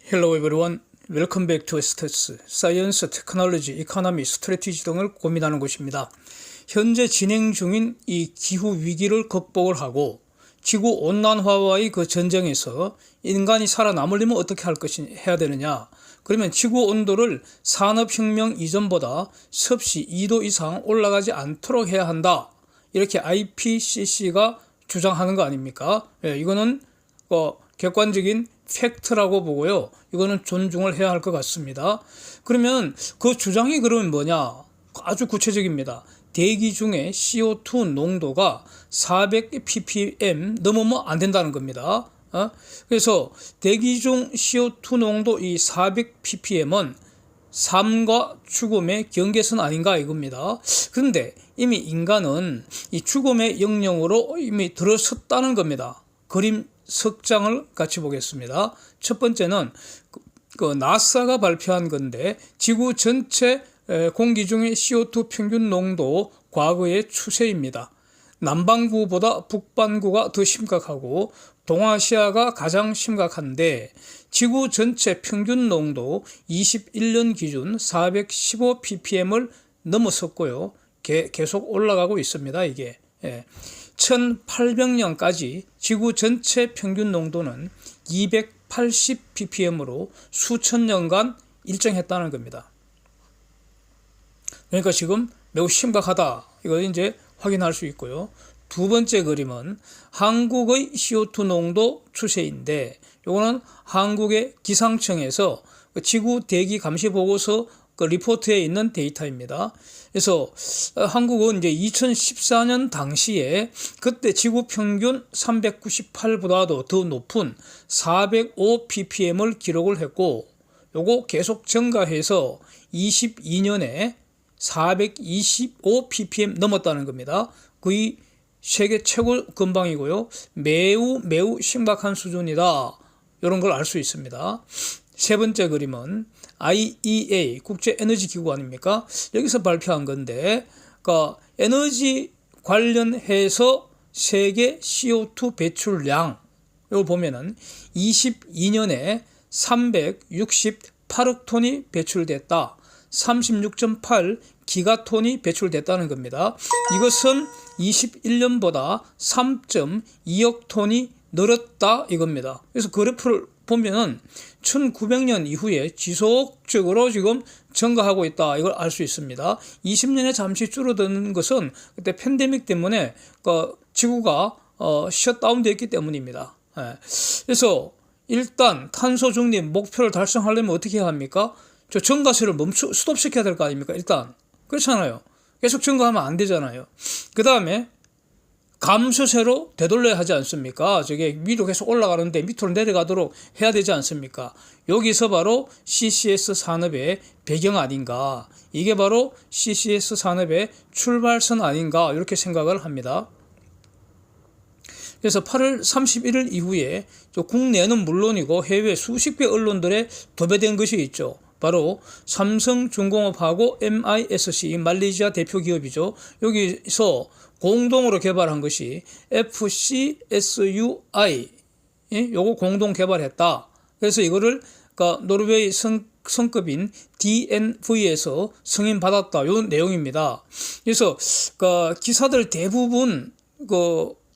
Hello everyone. Welcome back to STS, Science, Technology, Economy, Strategy 등을 고민하는 곳입니다. 현재 진행 중인 이 기후 위기를 극복을 하고 지구 온난화와의 그 전쟁에서 인간이 살아남으려면 어떻게 해야 되느냐? 그러면 지구 온도를 산업혁명 이전보다 섭씨 2도 이상 올라가지 않도록 해야 한다. 이렇게 IPCC가 주장하는 거 아닙니까? 이거는 객관적인 팩트라고 보고요. 이거는 존중을 해야 할 것 같습니다. 그러면 그 주장이 그러면 뭐냐? 아주 구체적입니다. 대기 중에 CO2 농도가 400ppm 넘으면 안 된다는 겁니다. 그래서 대기 중 CO2 농도 이 400ppm은 삶과 죽음의 경계선 아닌가 이겁니다. 그런데 이미 인간은 이 죽음의 영역으로 이미 들어섰다는 겁니다. 그림 석 장을 같이 보겠습니다. 첫 번째는 나사가 발표한 건데 지구 전체 공기 중의 CO2 평균 농도 과거의 추세입니다. 남반구보다 북반구가 더 심각하고 동아시아가 가장 심각한데 지구 전체 평균 농도 21년 기준 415ppm을 넘어섰고요. 계속 올라가고 있습니다. 이게 1800년까지 지구 전체 평균 농도는 280ppm으로 수천 년간 일정했다는 겁니다. 그러니까 지금 매우 심각하다. 이걸 이제 확인할 수 있고요. 두 번째 그림은 한국의 CO2 농도 추세인데 이거는 한국의 기상청에서 지구 대기 감시 보고서 리포트에 있는 데이터입니다. 그래서 한국은 이제 2014년 당시에 그때 지구 평균 398보다도 더 높은 405ppm을 기록을 했고 요거 계속 증가해서 22년에 425ppm 넘었다는 겁니다. 거의 세계 최고 근방이고요. 매우 심각한 수준이다. 이런 걸 알 수 있습니다. 세 번째 그림은 IEA 국제에너지기구 아닙니까? 여기서 발표한 건데 에너지 관련해서 세계 CO2 배출량 이걸 보면은 22년에 368억 톤이 배출됐다. 36.8 기가톤이 배출됐다는 겁니다. 이것은 21년보다 3.2억 톤이 늘었다 이겁니다. 그래서 그래프를 보면은 1900년 이후에 지속적으로 지금 증가하고 있다. 이걸 알 수 있습니다. 20년에 잠시 줄어드는 것은 그때 팬데믹 때문에 지구가 셧다운 됐기 때문입니다. 그래서 일단 탄소 중립 목표를 달성하려면 어떻게 해야 합니까? 저 증가세를 스톱시켜야 될 거 아닙니까? 일단 그렇잖아요. 계속 증가하면 안 되잖아요. 그 다음에 감소세로 되돌려야 하지 않습니까? 저게 위로 계속 올라가는데 밑으로 내려가도록 해야 되지 않습니까? 여기서 바로 CCS 산업의 배경 아닌가? 이게 바로 CCS 산업의 출발선 아닌가? 이렇게 생각을 합니다. 그래서 8월 31일 이후에 국내는 물론이고 해외 수십 개 언론들에 도배된 것이 있죠. 바로 삼성중공업하고 MISC, 말레이시아 대표 기업이죠. 여기서 공동으로 개발한 것이 FCSUI, 요거 공동 개발했다. 그래서 이거를 노르웨이 성급인 DNV에서 승인받았다. 요 내용입니다. 그래서 기사들 대부분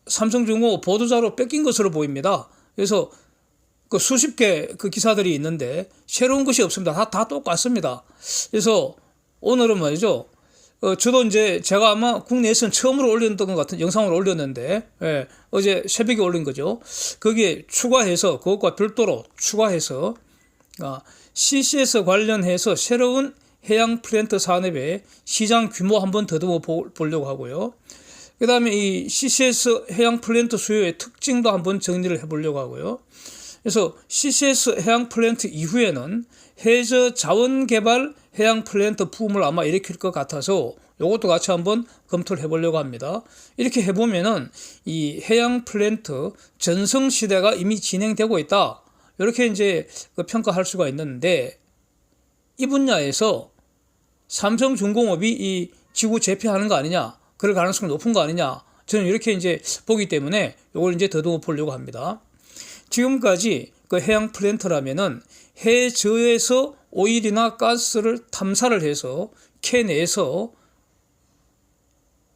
삼성중공업 보도자료 뺏긴 것으로 보입니다. 그래서 수십 개 기사들이 있는데 새로운 것이 없습니다. 다 똑같습니다. 그래서 오늘은 말이죠. 저도 이제 제가 아마 국내에서는 처음으로 올렸던 것 같은 영상을 올렸는데, 어제 새벽에 올린 거죠. 거기에 추가해서, 그것과 별도로 추가해서, CCS 관련해서 새로운 해양 플랜트 산업의 시장 규모 한번 더듬어 보려고 하고요. 그 다음에 이 CCS 해양 플랜트 수요의 특징도 한번 정리를 해보려고 하고요. 그래서 CCS 해양 플랜트 이후에는 해저 자원 개발 해양 플랜트 붐을 아마 일으킬 것 같아서 이것도 같이 한번 검토를 해보려고 합니다. 이렇게 해보면은 이 해양 플랜트 전성 시대가 이미 진행되고 있다. 이렇게 이제 평가할 수가 있는데 이 분야에서 삼성중공업이 이 지구 제패하는 거 아니냐? 그럴 가능성이 높은 거 아니냐? 저는 이렇게 이제 보기 때문에 이걸 이제 더듬어 보려고 합니다. 지금까지 그 해양 플랜트라면은 해저에서 오일이나 가스를 탐사를 해서 캐내서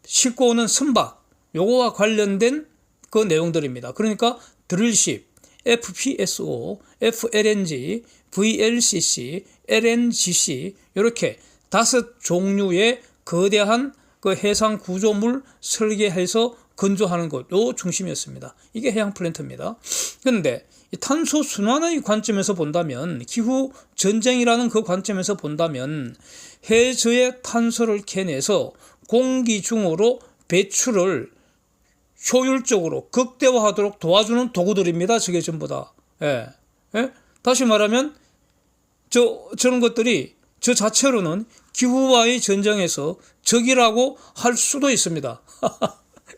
싣고 오는 선박, 요거와 관련된 그 내용들입니다. 그러니까 드릴십, FPSO, FLNG, VLCC, LNGC 이렇게 5종류의 거대한 그 해상 구조물 설계해서 건조하는 것, 요 중심이었습니다. 이게 해양 플랜트입니다. 그런데 탄소 순환의 관점에서 본다면, 기후 전쟁이라는 그 관점에서 본다면 해저의 탄소를 캐내서 공기 중으로 배출을 효율적으로 극대화하도록 도와주는 도구들입니다. 저게 전부 다. 예. 예? 다시 말하면 저런 것들이 저 자체로는 기후와의 전쟁에서 적이라고 할 수도 있습니다.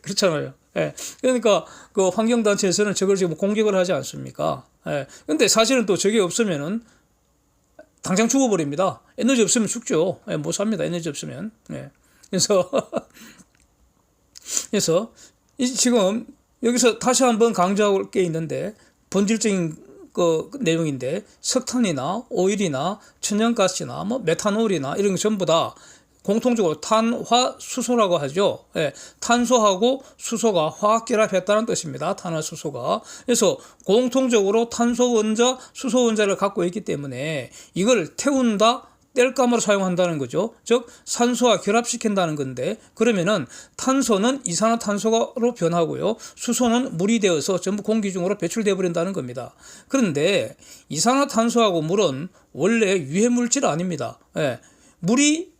그렇잖아요. 예. 그러니까 그 환경단체에서는 저걸 지금 공격을 하지 않습니까? 예. 근데 사실은 또 저게 없으면은 당장 죽어버립니다. 에너지 없으면 죽죠. 예, 못 삽니다. 에너지 없으면. 예. 그래서 지금 여기서 다시 한번 강조할 게 있는데, 본질적인 그 내용인데, 석탄이나 오일이나 천연가스나 뭐 메탄올이나 이런 거 전부 다 공통적으로 탄화수소라고 하죠. 예, 탄소하고 수소가 화학결합했다는 뜻입니다. 탄화수소가. 그래서 공통적으로 탄소 원자, 수소 원자를 갖고 있기 때문에 이걸 태운다, 뗄감으로 사용한다는 거죠. 즉 산소와 결합시킨다는 건데, 그러면은 탄소는 이산화탄소로 변하고요, 수소는 물이 되어서 전부 공기 중으로 배출되어 버린다는 겁니다. 그런데 이산화탄소하고 물은 원래 유해물질 아닙니다. 예, 물이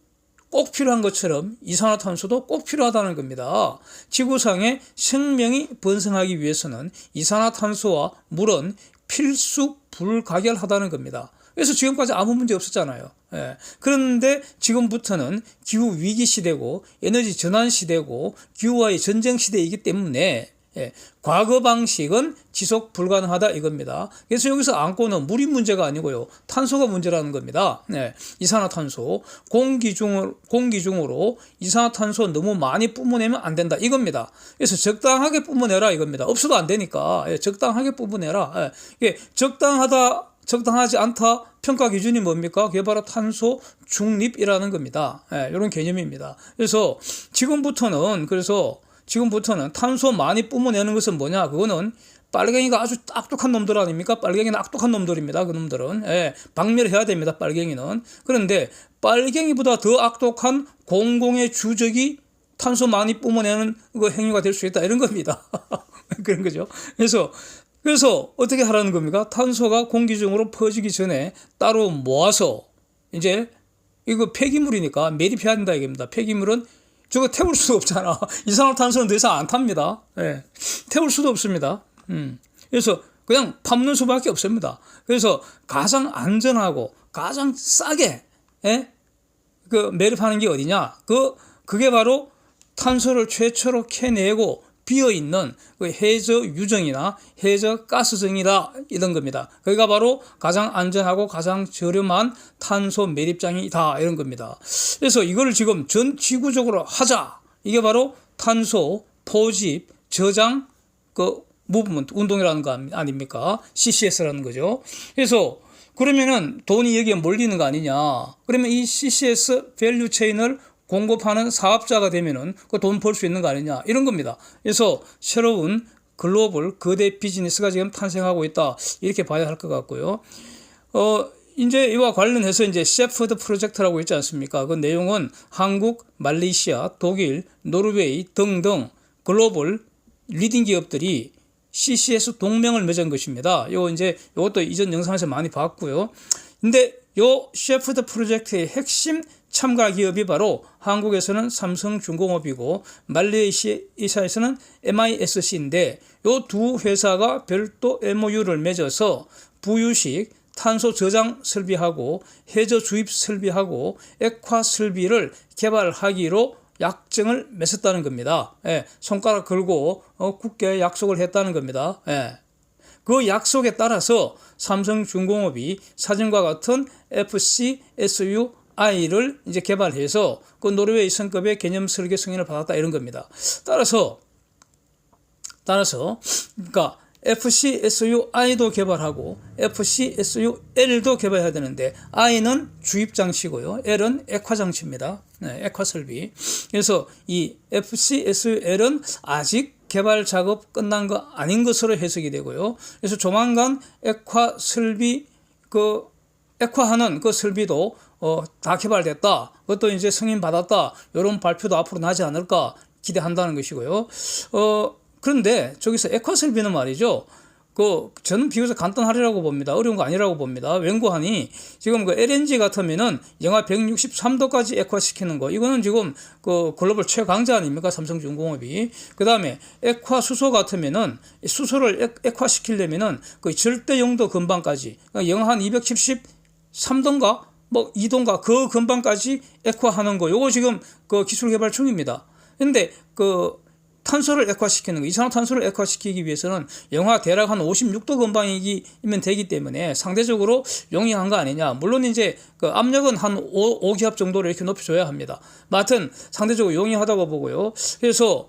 꼭 필요한 것처럼 이산화탄소도 꼭 필요하다는 겁니다. 지구상에 생명이 번성하기 위해서는 이산화탄소와 물은 필수 불가결하다는 겁니다. 그래서 지금까지 아무 문제 없었잖아요. 예. 그런데 지금부터는 기후 위기 시대고 에너지 전환 시대고 기후와의 전쟁 시대이기 때문에, 예, 과거 방식은 지속 불가능하다 이겁니다. 그래서 여기서 안고는 물이 문제가 아니고요, 탄소가 문제라는 겁니다. 예, 이산화탄소, 공기 중으로 이산화탄소 너무 많이 뿜어내면 안 된다 이겁니다. 그래서 적당하게 뿜어내라 이겁니다. 없어도 안 되니까, 예, 적당하게 뿜어내라. 예, 이게 적당하지 않다 평가 기준이 뭡니까? 그게 바로 탄소 중립이라는 겁니다. 예, 이런 개념입니다. 그래서 지금부터는 탄소 많이 뿜어내는 것은 뭐냐? 그거는 빨갱이가 아주 악독한 놈들 아닙니까? 빨갱이는 악독한 놈들입니다. 그 놈들은. 예, 박멸해야 됩니다. 빨갱이는. 그런데 빨갱이보다 더 악독한 공공의 주적이 탄소 많이 뿜어내는 그 행위가 될 수 있다 이런 겁니다. 그런 거죠. 그래서 어떻게 하라는 겁니까? 탄소가 공기 중으로 퍼지기 전에 따로 모아서, 이제 이거 폐기물이니까 매립해야 된다 이겁니다. 폐기물은 저거 태울 수도 없잖아. 이산화탄소는 더 이상 안 탑니다. 예, 태울 수도 없습니다. 그래서 그냥 밟는 수밖에 없습니다. 그래서 가장 안전하고 가장 싸게, 예? 그 매립하는 게 어디냐? 그게 바로 탄소를 최초로 캐내고 비어있는 그 해저 유정이나 해저 가스정이다 이런 겁니다. 거기가 바로 가장 안전하고 가장 저렴한 탄소 매립장이다 이런 겁니다. 그래서 이걸 지금 전 지구적으로 하자, 이게 바로 탄소 포집 저장 그 무브먼트 운동이라는 거 아닙니까? CCS라는 거죠. 그래서 그러면은 돈이 여기에 몰리는 거 아니냐? 그러면 이 CCS 밸류 체인을 공급하는 사업자가 되면은 그 돈 벌 수 있는 거 아니냐 이런 겁니다. 그래서 새로운 글로벌 거대 비즈니스가 지금 탄생하고 있다 이렇게 봐야 할 것 같고요. 이제 이와 관련해서 이제 셰퍼드 프로젝트라고 있지 않습니까? 그 내용은 한국, 말레이시아, 독일, 노르웨이 등등 글로벌 리딩 기업들이 CCS 동맹을 맺은 것입니다. 요것도 이전 영상에서 많이 봤고요. 근데 요 셰퍼드 프로젝트의 핵심 참가 기업이 바로 한국에서는 삼성중공업이고 말레이시아에서는 MISC인데 요 두 회사가 별도 MOU를 맺어서 부유식 탄소 저장 설비하고 해저 주입 설비하고 액화 설비를 개발하기로 약정을 맺었다는 겁니다. 예, 손가락 걸고 굳게 약속을 했다는 겁니다. 예. 그 약속에 따라서 삼성중공업이 사진과 같은 FCSUI를 이제 개발해서 그 노르웨이 성급의 개념 설계 승인을 받았다 이런 겁니다. 따라서 그러니까 FCSUI도 개발하고 FCSUL도 개발해야 되는데 I는 주입 장치고요. L은 액화 장치입니다. 네, 액화 설비. 그래서 이 FCSUL은 아직 개발 작업 끝난 거 아닌 것으로 해석이 되고요. 그래서 조만간 액화 설비 액화하는 그 설비도 다 개발됐다. 그것도 이제 승인 받았다. 이런 발표도 앞으로 나지 않을까 기대한다는 것이고요. 그런데 저기서 액화 설비는 말이죠. 저는 비교적 간단하리라고 봅니다. 어려운 거 아니라고 봅니다. 웬고하니 지금 LNG 같으면은 영하 163도까지 액화시키는 거. 이거는 지금 글로벌 최강자 아닙니까? 삼성중공업이. 그 다음에 액화수소 같으면은 수소를 액화시키려면은 절대 영도 근방까지 영하 한 273도인가? 2도인가? 그 근방까지 액화하는 거. 요거 지금 기술 개발 중입니다. 근데 탄소를 액화시키는 거, 이산화탄소를 액화시키기 위해서는 영하 대략 한 56도 근방이면 되기 때문에 상대적으로 용이한 거 아니냐. 물론 이제 압력은 한 5기압 정도로 이렇게 높여줘야 합니다. 하여튼 상대적으로 용이하다고 보고요. 그래서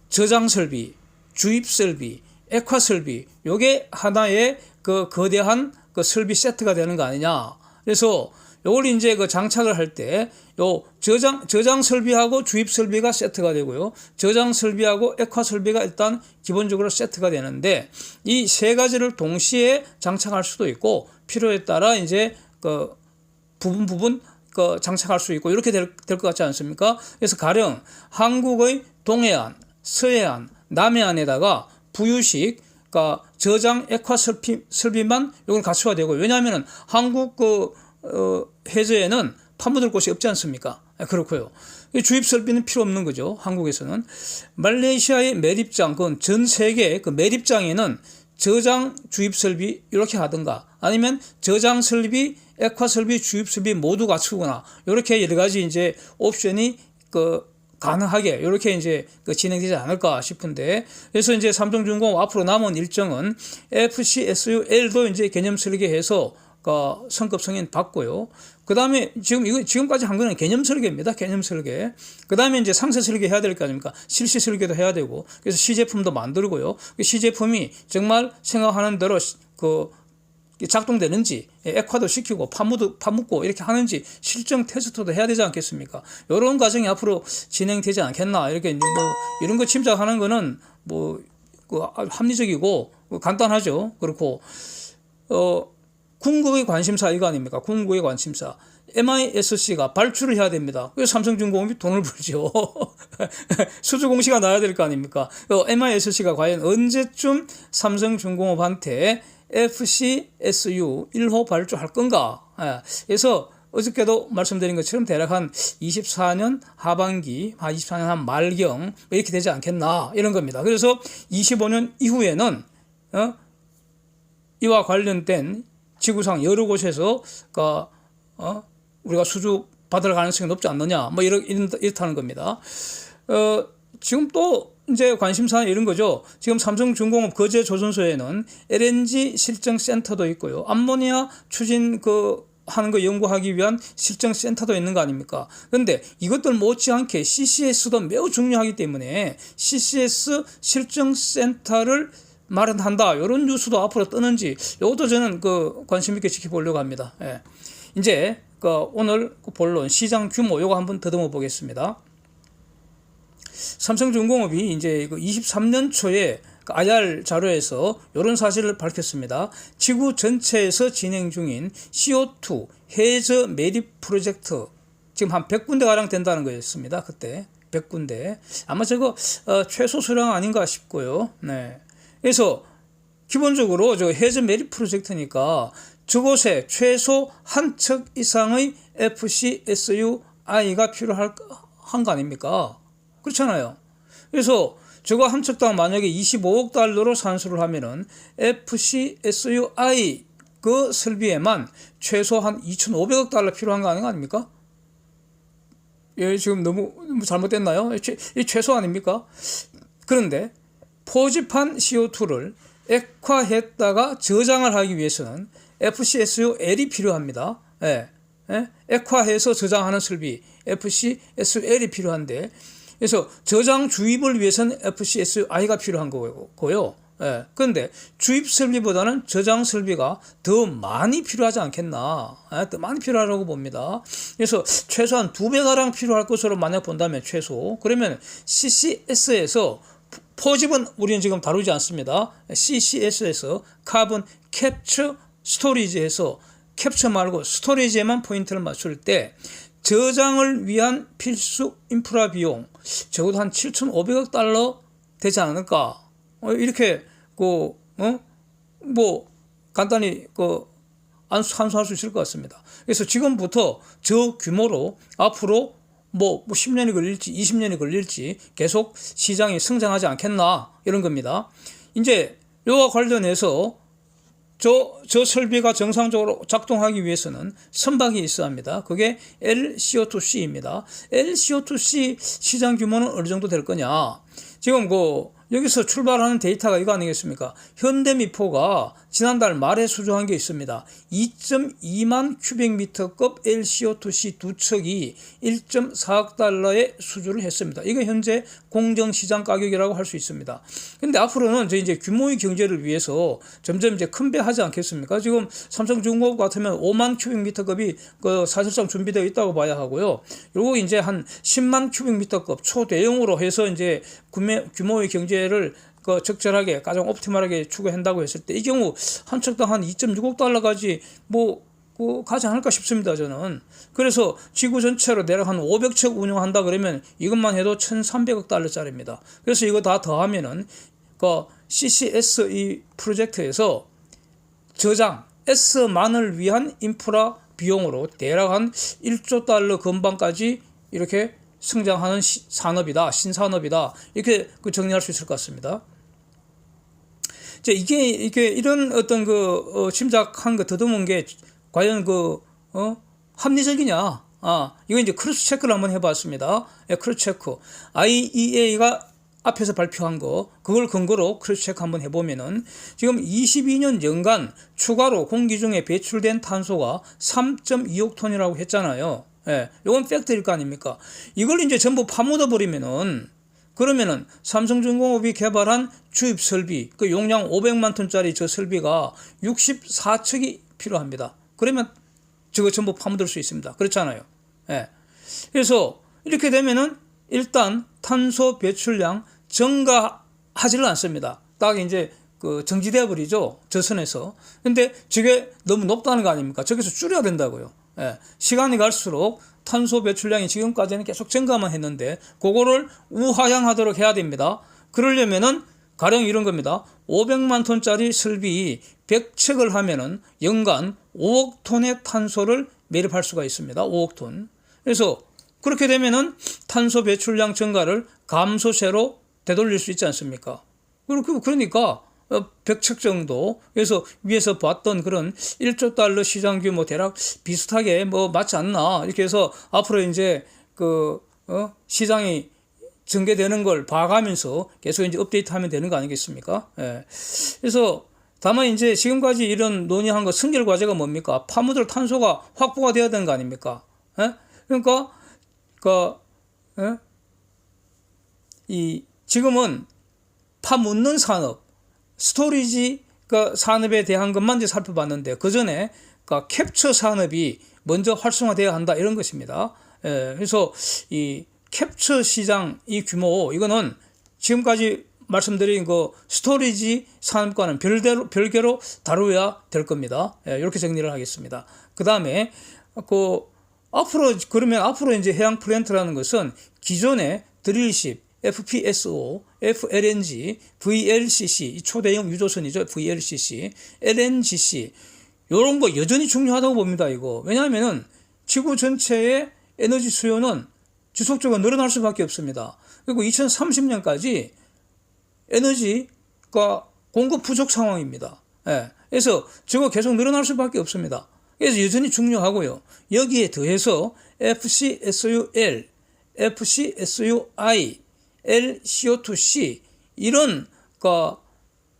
저장 설비, 주입 설비, 액화 설비, 요게 하나의 거대한 설비 세트가 되는 거 아니냐. 그래서 요걸 이제 장착을 할 때 저장 설비하고 주입 설비가 세트가 되고요. 저장 설비하고 액화 설비가 일단 기본적으로 세트가 되는데 이 세 가지를 동시에 장착할 수도 있고 필요에 따라 이제 부분 장착할 수 있고 이렇게 될 것 같지 않습니까? 그래서 가령 한국의 동해안, 서해안, 남해안에다가 부유식 저장 액화 설비만 이걸 갖춰야 되고 왜냐하면 한국 해저에는 파묻을 곳이 없지 않습니까? 그렇고요. 주입 설비는 필요 없는 거죠. 한국에서는. 말레이시아의 매립장, 그건 전 세계 매립장에는 저장 주입 설비 이렇게 하든가 아니면 저장 설비, 액화 설비, 주입 설비 모두 갖추거나 이렇게 여러 가지 이제 옵션이 가능하게 이렇게 이제 진행되지 않을까 싶은데 그래서 이제 삼성중공업 앞으로 남은 일정은 FCSUL도 이제 개념 설계해서 성급 승인 받고요. 그 다음에 지금까지 한 거는 개념 설계입니다. 개념 설계. 그 다음에 이제 상세 설계 해야 될 거 아닙니까? 실시 설계도 해야 되고. 그래서 시제품도 만들고요. 시제품이 정말 생각하는 대로 작동되는지, 액화도 시키고, 파묻고 이렇게 하는지 실증 테스트도 해야 되지 않겠습니까? 이런 과정이 앞으로 진행되지 않겠나. 이렇게 이런 거 짐작하는 거는 합리적이고 간단하죠. 그렇고, 궁극의 관심사 이거 아닙니까? 궁극의 관심사. MISC가 발주를 해야 됩니다. 그래서 삼성중공업이 돈을 벌죠. 수주 공시가 나야 될 거 아닙니까? MISC가 과연 언제쯤 삼성중공업한테 FCSU 1호 발주할 건가? 그래서 어저께도 말씀드린 것처럼 대략 한 24년 하반기, 24년 한 말경 이렇게 되지 않겠나 이런 겁니다. 그래서 25년 이후에는 이와 관련된 지구상 여러 곳에서 우리가 수주 받을 가능성이 높지 않느냐 이렇다는 겁니다. 지금 또 이제 관심사는 이런 거죠. 지금 삼성중공업 거제조선소에는 LNG 실증센터도 있고요. 암모니아 추진 하는 거 연구하기 위한 실증센터도 있는 거 아닙니까? 그런데 이것들 못지않게 CCS도 매우 중요하기 때문에 CCS 실증센터를 마련한다. 이런 뉴스도 앞으로 뜨는지 이것도 저는 관심 있게 지켜보려고 합니다. 예. 이제 오늘 본론 시장 규모 이거 한번 더듬어 보겠습니다. 삼성중공업이 이제 23년 초에 IR 자료에서 이런 사실을 밝혔습니다. 지구 전체에서 진행 중인 CO2 해저 매립 프로젝트 지금 한 100군데 가량 된다는 거였습니다. 그때 100군데 아마 저거 최소 수량 아닌가 싶고요. 네. 그래서 기본적으로 저 해저 매립 프로젝트니까 저곳에 최소 한 척 이상의 FCSUI가 필요한 거 아닙니까? 그렇잖아요. 그래서 저거 한 척당 만약에 25억 달러로 산수를 하면은 FCSUI 설비에만 최소 한 2,500억 달러 필요한 거 아닙니까? 예, 지금 너무 잘못됐나요? 이 최소 아닙니까? 그런데 포집한 CO2를 액화했다가 저장을 하기 위해서는 FCSUL이 필요합니다. 예, 예? 액화해서 저장하는 설비 FCSUL이 필요한데 그래서 저장 주입을 위해서는 FCSUI가 필요한 거고요. 예. 그런데 주입 설비보다는 저장 설비가 더 많이 필요하지 않겠나. 예, 더 많이 필요하다고 봅니다. 그래서 최소한 2배가량 필요할 것으로 만약 본다면 최소. 그러면 CCS에서 포집은 우리는 지금 다루지 않습니다. CCS에서 카본 캡처 스토리지에서 캡처 말고 스토리지에만 포인트를 맞출 때 저장을 위한 필수 인프라 비용 적어도 한 7,500억 달러 되지 않을까. 이렇게 뭐 간단히 환수할 수 있을 것 같습니다. 그래서 지금부터 저 규모로 앞으로 뭐 10년이 걸릴지 20년이 걸릴지 계속 시장이 성장하지 않겠나 이런 겁니다. 이제 이와 관련해서 저 설비가 정상적으로 작동하기 위해서는 선박이 있어야 합니다. 그게 LCO2C입니다. LCO2C 시장 규모는 어느 정도 될 거냐? 지금 여기서 출발하는 데이터가 이거 아니겠습니까? 현대미포가 지난달 말에 수주한 게 있습니다. 2.2만 큐빅미터급 LCO2C 두 척이 1.4억 달러에 수주를 했습니다. 이게 현재 공정시장 가격이라고 할 수 있습니다. 근데 앞으로는 이제 규모의 경제를 위해서 점점 이제 큰 배 하지 않겠습니까? 지금 삼성중공업 같으면 5만 큐빅미터급이 사실상 준비되어 있다고 봐야 하고요. 요거 이제 한 10만 큐빅미터급 초대형으로 해서 이제 규모의 경제를 적절하게 가장 옵티멀하게 추구한다고 했을 때 이 경우 한 척당 한 2.6억 달러까지 가지 않을까 싶습니다. 저는. 그래서 지구 전체로 대략 한 500척 운영한다 그러면 이것만 해도 1,300억 달러짜리입니다. 그래서 이거 다 더하면은 CCS 이 프로젝트에서 저장 S만을 위한 인프라 비용으로 대략 한 1조 달러 근방까지 이렇게 성장하는 산업이다, 신산업이다, 이렇게 정리할 수 있을 것 같습니다. 이게 이런 어떤 짐작한 거 더듬은 게 과연 합리적이냐? 이거 이제 크로스 체크를 한번 해봤습니다. 크로스 체크. IEA가 앞에서 발표한 그걸 근거로 크로스 체크 한번 해보면은 지금 22년 연간 추가로 공기 중에 배출된 탄소가 3.2억 톤이라고 했잖아요. 예, 이건 팩트일 거 아닙니까? 이걸 이제 전부 파묻어 버리면은 그러면은 삼성중공업이 개발한 주입 설비, 용량 500만 톤짜리 저 설비가 64척이 필요합니다. 그러면 저거 전부 파묻을 수 있습니다. 그렇잖아요. 예. 그래서 이렇게 되면은 일단 탄소 배출량 증가하지를 않습니다. 딱 이제 정지돼 버리죠. 저선에서. 근데 저게 너무 높다는 거 아닙니까? 저기서 줄여야 된다고요. 예, 시간이 갈수록 탄소 배출량이 지금까지는 계속 증가만 했는데 그거를 우하향하도록 해야 됩니다. 그러려면은 가령 이런 겁니다. 500만 톤짜리 설비 100척을 하면은 연간 5억 톤의 탄소를 매립할 수가 있습니다. 5억 톤. 그래서 그렇게 되면은 탄소 배출량 증가를 감소세로 되돌릴 수 있지 않습니까? 그러니까 100척 정도. 그래서 위에서 봤던 그런 1조 달러 시장 규모 대략 비슷하게 맞지 않나. 이렇게 해서 앞으로 이제 시장이 전개되는 걸 봐가면서 계속 이제 업데이트 하면 되는 거 아니겠습니까? 예. 그래서 다만 이제 지금까지 이런 논의한 거 선결 과제가 뭡니까? 파묻을 탄소가 확보가 되어야 되는 거 아닙니까? 예? 그러니까, 지금은 파묻는 산업, 스토리지 산업에 대한 것만 이제 살펴봤는데 그 전에 캡처 산업이 먼저 활성화되어야 한다 이런 것입니다. 그래서 이 캡처 시장 이 규모 이거는 지금까지 말씀드린 스토리지 산업과는 별개로 다루어야 될 겁니다. 이렇게 정리를 하겠습니다. 그 다음에 앞으로 이제 해양 플랜트라는 것은 기존의 드릴십 FPSO, FLNG, VLCC, 이 초대형 유조선이죠. VLCC, LNGC 이런 거 여전히 중요하다고 봅니다. 이거 왜냐하면은 지구 전체의 에너지 수요는 지속적으로 늘어날 수밖에 없습니다. 그리고 2030년까지 에너지가 공급 부족 상황입니다. 예. 그래서 저거 계속 늘어날 수밖에 없습니다. 그래서 여전히 중요하고요. 여기에 더해서 FCSUL, FCSUI, LCO2C 이런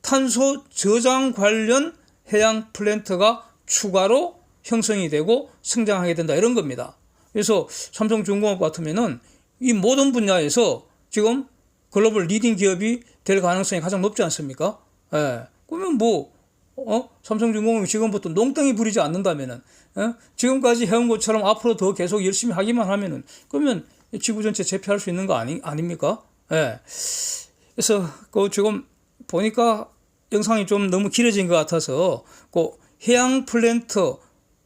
탄소 저장 관련 해양 플랜트가 추가로 형성이 되고 성장하게 된다 이런 겁니다. 그래서 삼성중공업 같으면은 이 모든 분야에서 지금 글로벌 리딩 기업이 될 가능성이 가장 높지 않습니까? 예. 그러면 뭐 삼성중공업이 지금부터 농땡이 부리지 않는다면은 지금까지 해온 것처럼 앞으로 더 계속 열심히 하기만 하면은 그러면 지구 전체 제패할 수 있는 거 아닙니까? 예. 그래서 그 지금 보니까 영상이 좀 너무 길어진 것 같아서 그 해양 플랜트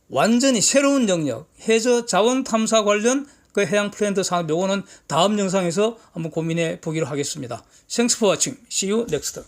완전히 새로운 영역 해저 자원 탐사 관련 그 해양 플랜트 산업 요거는 다음 영상에서 한번 고민해 보기로 하겠습니다. Thanks for watching. See you next.